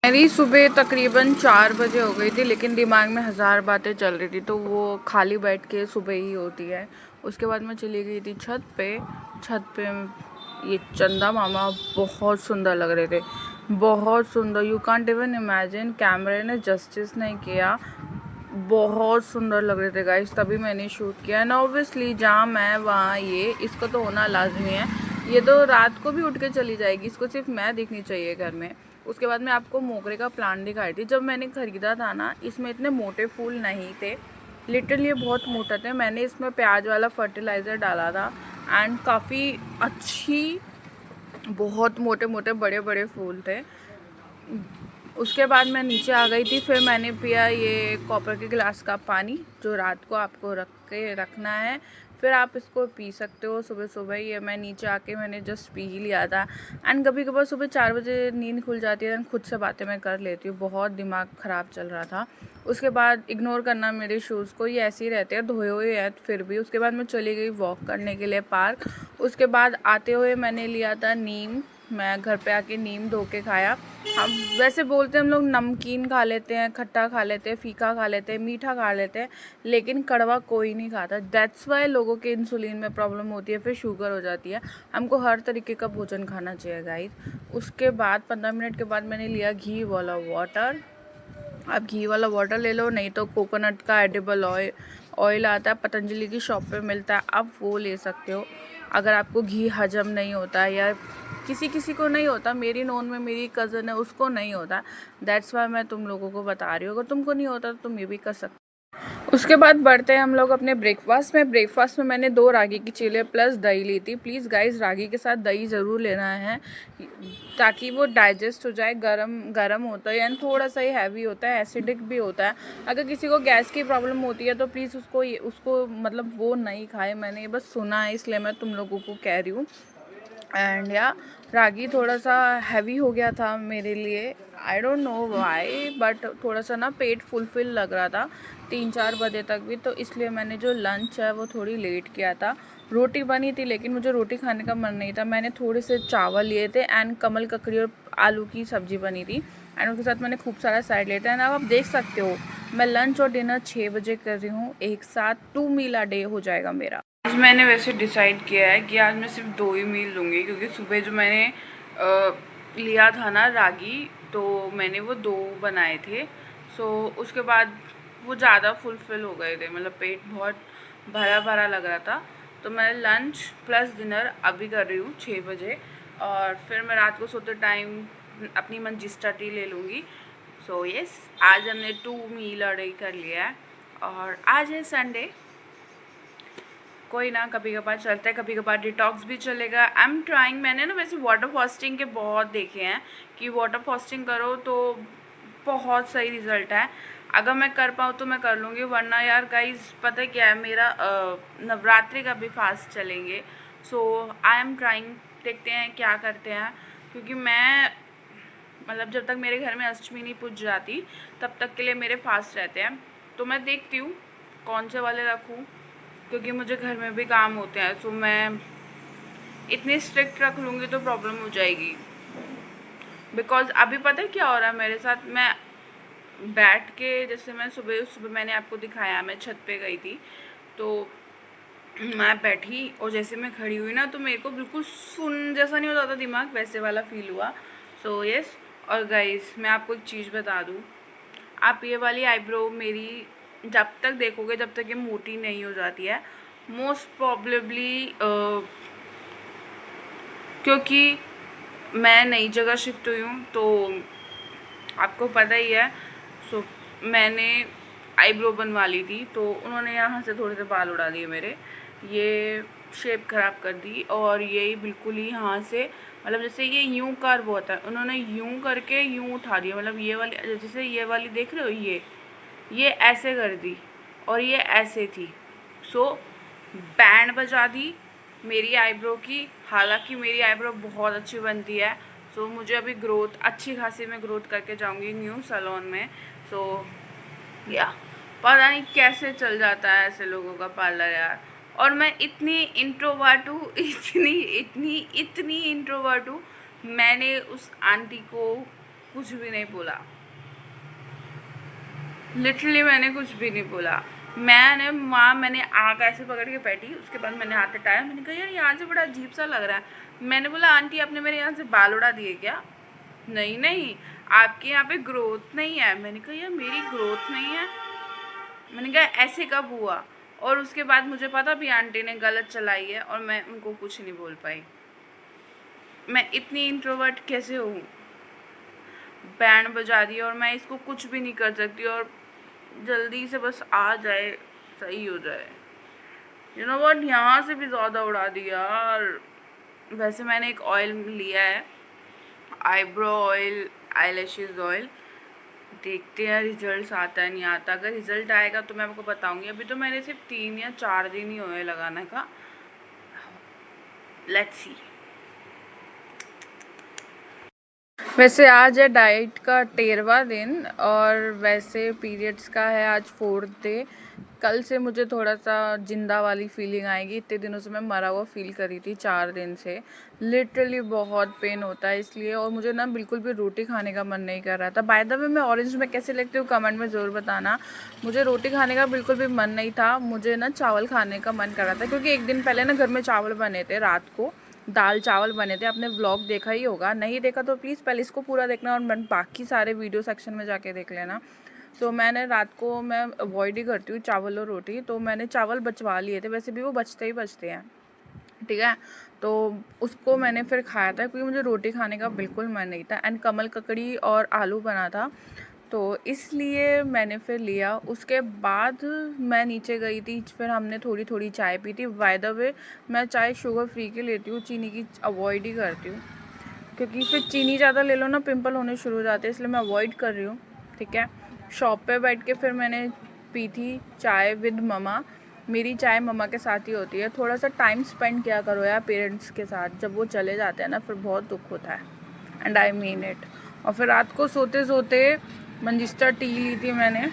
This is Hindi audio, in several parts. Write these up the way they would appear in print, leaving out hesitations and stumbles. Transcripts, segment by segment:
मेरी सुबह तकरीबन 4 बजे हो गई थी, लेकिन दिमाग में हज़ार बातें चल रही थी, तो वो खाली बैठ के सुबह ही होती है। उसके बाद मैं चली गई थी छत पे ये चंदा मामा बहुत सुंदर लग रहे थे, बहुत सुंदर। यू कांट इवन इमेजिन, कैमरे ने जस्टिस नहीं किया, बहुत सुंदर लग रहे थे गाइस, तभी मैंने शूट किया। एंड ऑब्वियसली जहाँ मैं वहाँ ये, इसका तो होना लाजमी है। ये तो रात को भी उठ के चली जाएगी, इसको सिर्फ मैं दिखनी चाहिए घर में। उसके बाद मैं आपको मोगरे का प्लांट दिखाई थी। जब मैंने ख़रीदा था ना, इसमें इतने मोटे फूल नहीं थे, लिटरली बहुत मोटे थे। मैंने इसमें प्याज वाला फर्टिलाइज़र डाला था एंड काफ़ी अच्छी, बहुत मोटे मोटे बड़े बड़े फूल थे। उसके बाद मैं नीचे आ गई थी, फिर मैंने पिया ये कॉपर के गिलास का पानी, जो रात को आपको रखना है, फिर आप इसको पी सकते हो सुबह सुबह। ये मैं नीचे आके मैंने जस्ट पी ही लिया था। एंड कभी कभार सुबह 4 बजे नींद खुल जाती है एंड खुद से बातें मैं कर लेती हूँ, बहुत दिमाग ख़राब चल रहा था। उसके बाद इग्नोर करना मेरे शूज़ को, ये ऐसे ही रहते हैं, धोए हुए हैं फिर भी। उसके बाद मैं चली गई वॉक करने के लिए पार्क। उसके बाद आते हुए मैंने लिया था नीम, मैं घर पे आके नीम धो के खाया। हम वैसे बोलते हैं हम लोग नमकीन खा लेते हैं, खट्टा खा लेते हैं, फीका खा लेते हैं, मीठा खा लेते हैं, लेकिन कड़वा कोई नहीं खाता। दैट्स वाई लोगों के इंसुलिन में प्रॉब्लम होती है, फिर शुगर हो जाती है। हमको हर तरीके का भोजन खाना चाहिए गाइस। उसके बाद 15 मिनट के बाद मैंने लिया घी वाला वाटर। आप घी वाला वाटर ले लो, नहीं तो कोकोनट का एडिबल ऑयल आता है, पतंजलि की शॉप पे मिलता है, आप वो ले सकते हो। अगर आपको घी हजम नहीं होता, या किसी किसी को नहीं होता, मेरी नोन में मेरी कज़न है उसको नहीं होता, दैट्स वाई मैं तुम लोगों को बता रही हूँ। अगर तुमको नहीं होता तो तुम ये भी कर सकते। उसके बाद बढ़ते हैं हम लोग अपने ब्रेकफास्ट में मैंने 2 रागी की चीले प्लस दही ली थी। प्लीज़ गाइस, रागी के साथ दही ज़रूर लेना है, ताकि वो डाइजेस्ट हो जाए। गरम गरम होता है एंड थोड़ा सा ही हैवी होता है, एसिडिक भी होता है। अगर किसी को गैस की प्रॉब्लम होती है तो प्लीज़ उसको मतलब वो नहीं खाए। मैंने ये बस सुना है, इसलिए मैं तुम लोगों को कह रही हूँ। एंड या रागी थोड़ा सा हैवी हो गया था मेरे लिए, I don't know why, but थोड़ा सा ना पेट फुलफिल लग रहा था 3-4 बजे तक भी, तो इसलिए मैंने जो लंच है वो थोड़ी लेट किया था। रोटी बनी थी, लेकिन मुझे रोटी खाने का मन नहीं था। मैंने थोड़े से चावल लिए थे एंड कमल ककड़ी और आलू की सब्ज़ी बनी थी, एंड उसके साथ मैंने खूब सारा साइड लेता है। एंड अब आप देख सकते हो, मैं लंच और डिनर 6 बजे कर रही हूँ, एक साथ 2 मील अ डे हो जाएगा मेरा। आज मैंने वैसे डिसाइड किया है कि आज मैं सिर्फ 2 ही मील लूँगी, क्योंकि सुबह जो मैंने लिया था ना रागी, तो मैंने वो 2 बनाए थे। सो उसके बाद वो ज़्यादा फुलफिल हो गए थे, मतलब पेट बहुत भरा भरा लग रहा था। तो मैं लंच प्लस डिनर अभी कर रही हूँ 6 बजे, और फिर मैं रात को सोते टाइम अपनी मंजिस्टा टी ले लूँगी। सो यस, आज हमने 2 मील ऑर्डर कर लिया है, और आज है संडे। कोई ना, कभी कभार चलता है, कभी कभार डिटॉक्स भी चलेगा। I am trying. मैंने ना वैसे वाटर फास्टिंग के बहुत देखे हैं कि वाटर फास्टिंग करो तो बहुत सही रिज़ल्ट है। अगर मैं कर पाऊँ तो मैं कर लूँगी, वरना यार गाइस पता है क्या है, मेरा नवरात्रि का भी फास्ट चलेंगे। सो आई एम ट्राइंग, देखते हैं क्या करते हैं, क्योंकि मैं मतलब जब तक मेरे घर में अष्टमी नहीं पूज जाती तब तक के लिए मेरे फास्ट रहते हैं। तो मैं देखती हूँ कौन से वाले रखूँ, क्योंकि मुझे घर में भी काम होते हैं। सो मैं इतनी स्ट्रिक्ट रख लूँगी तो प्रॉब्लम हो जाएगी। बिकॉज अभी पता है क्या हो रहा है मेरे साथ, मैं बैठ के, जैसे मैं सुबह सुबह मैंने आपको दिखाया, मैं छत पे गई थी, तो मैं बैठी और जैसे मैं खड़ी हुई ना, तो मेरे को बिल्कुल सुन जैसा नहीं होता था दिमाग, वैसे वाला फील हुआ। So yes. और गाइस मैं आपको एक चीज़ बता दूँ, आप ये वाली आईब्रो मेरी जब तक देखोगे, जब तक ये मोटी नहीं हो जाती है, मोस्ट प्रॉब्लली क्योंकि मैं नई जगह शिफ्ट हुई हूँ, तो आपको पता ही है। सो मैंने आईब्रो बनवा ली थी, तो उन्होंने यहाँ से थोड़े से बाल उड़ा दिए मेरे, ये शेप ख़राब कर दी, और ये बिल्कुल ही यहाँ से, मतलब जैसे ये यूं कर्व होता है, उन्होंने यूं करके यूं उठा दिया। मतलब ये वाली, जैसे ये वाली देख रहे हो, ये ऐसे कर दी, और ये ऐसे थी। सो बैंड बजा दी मेरी आईब्रो की। हालांकि मेरी आईब्रो बहुत अच्छी बनती है। सो मुझे अभी ग्रोथ अच्छी खासी मैं ग्रोथ करके जाऊंगी न्यू सैलून में। सो या पता नहीं कैसे चल जाता है ऐसे लोगों का पार्लर यार। और मैं इतनी इंट्रोवर्ट हूँ, इतनी इंट्रोवर्ट हूँ। मैंने उस आंटी को कुछ भी नहीं बोला, लिटरली मैंने कुछ भी नहीं बोला। मैंने आँख ऐसे पकड़ के बैठी, उसके बाद मैंने हाथ हटाया, मैंने कहा यार यहाँ से बड़ा अजीब सा लग रहा है। मैंने बोला आंटी आपने मेरे यहाँ से बाल उड़ा दिए क्या? नहीं नहीं, आपके यहाँ पे ग्रोथ नहीं है। मैंने कहा यार मेरी ग्रोथ नहीं है। मैंने कहा ऐसे कब हुआ? और उसके बाद मुझे पता भी आंटी ने गलत चलाई है और मैं उनको कुछ नहीं बोल पाई। मैं इतनी इंट्रोवर्ट कैसे हूँ? बैंड बजा दी और मैं इसको कुछ भी नहीं कर सकती, और जल्दी से बस आ जाए, सही हो जाए। यू नो व्हाट, यहाँ से भी ज़्यादा उड़ा दिया यार। वैसे मैंने एक ऑयल लिया है, आईब्रो ऑयल, आईलैशेस ऑयल। देखते हैं रिजल्ट आता है नहीं आता। अगर रिजल्ट आएगा तो मैं आपको बताऊंगी। अभी तो मैंने सिर्फ 3 या 4 दिन ही हुए लगाने का। Let's see. वैसे आज है डाइट का 13वां दिन, और वैसे पीरियड्स का है आज 4th डे। कल से मुझे थोड़ा सा जिंदा वाली फीलिंग आएगी। इतने दिनों से मैं मरा हुआ फील करी थी, 4 दिन से लिटरली बहुत पेन होता है इसलिए। और मुझे ना बिल्कुल भी रोटी खाने का मन नहीं कर रहा था। बाय द वे मैं ऑरेंज में कैसे लगती हूँ कमेंट में ज़रूर बताना। मुझे रोटी खाने का बिल्कुल भी मन नहीं था, मुझे ना चावल खाने का मन कर रहा था, क्योंकि एक दिन पहले ना घर में चावल बने थे, रात को दाल चावल बने थे। आपने व्लॉग देखा ही होगा, नहीं देखा तो प्लीज़ पहले इसको पूरा देखना और बाकी सारे वीडियो सेक्शन में जाके देख लेना। तो मैंने रात को, मैं अवॉइड ही करती हूँ चावल और रोटी, तो मैंने चावल बचवा लिए थे, वैसे भी वो बचते ही बचते हैं, ठीक है। तो उसको मैंने फिर खाया था, क्योंकि मुझे रोटी खाने का बिल्कुल मन नहीं था। एंड कमल ककड़ी और आलू बना था, तो इसलिए मैंने फिर लिया। उसके बाद मैं नीचे गई थी, फिर हमने थोड़ी थोड़ी चाय पी थी। बाय द वे मैं चाय शुगर फ्री की लेती हूँ, चीनी की अवॉइड ही करती हूँ, क्योंकि फिर चीनी ज़्यादा ले लो ना पिंपल होने शुरू हो जाते हैं, इसलिए मैं अवॉइड कर रही हूँ, ठीक है। शॉप पे बैठ के फिर मैंने पी थी चाय विद ममा। मेरी चाय ममा के साथ ही होती है। थोड़ा सा टाइम स्पेंड किया करो यार पेरेंट्स के साथ, जब वो चले जाते हैं ना फिर बहुत दुख होता है, एंड आई मीन इट। और फिर रात को सोते सोते मंजिस्टा टी ली थी मैंने,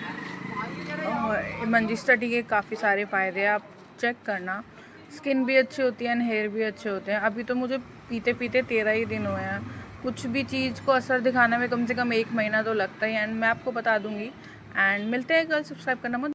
और मंजिस्टा टी के काफ़ी सारे फ़ायदे हैं, आप चेक करना। स्किन भी अच्छी होती है एंड हेयर भी अच्छे होते हैं। अभी तो मुझे पीते पीते 13 ही दिन हुए हैं। कुछ भी चीज़ को असर दिखाने में कम से कम 1 महीना तो लगता ही है, एंड मैं आपको बता दूंगी। एंड मिलते हैं कल, सब्सक्राइब करना मत